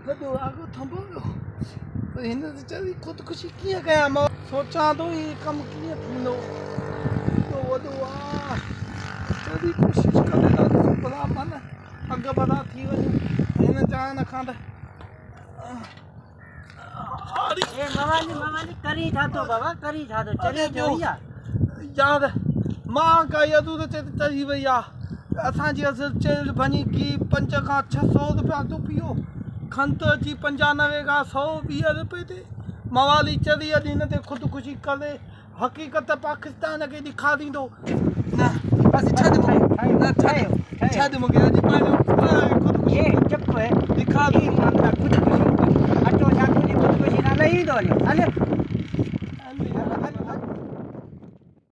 वॾो आगो थंभो वियो त हिन चई ख़ुदकुशी कीअं कयां मां सोचां थो हीउ कमु कीअं थींदो वॾो आहे तॾहिं कोशिशि करे था भला मन अॻु भला थी वञे हिन चाहिं खां त करी ठातो बाबा करी ठातो चले जो यार मां काई अधूर ते चढ़ी वई आहे असांजी असुल चल वञी की 5 खां 600 रुपया तूं पियो खंत अची 95 खां 120 रुपए ते मवाली चढ़ी अॼु हिन ते ख़ुदकुशी करे हक़ीक़त पाकिस्तान खे ॾेखारींदो न बसि छॾ मूंखे अॼु पंहिंजो ख़ुदकुशी चुप ॾेखारी ख़ुदकुशी अटो छा तुंहिंजी ख़ुदकुशी न ईंदो हले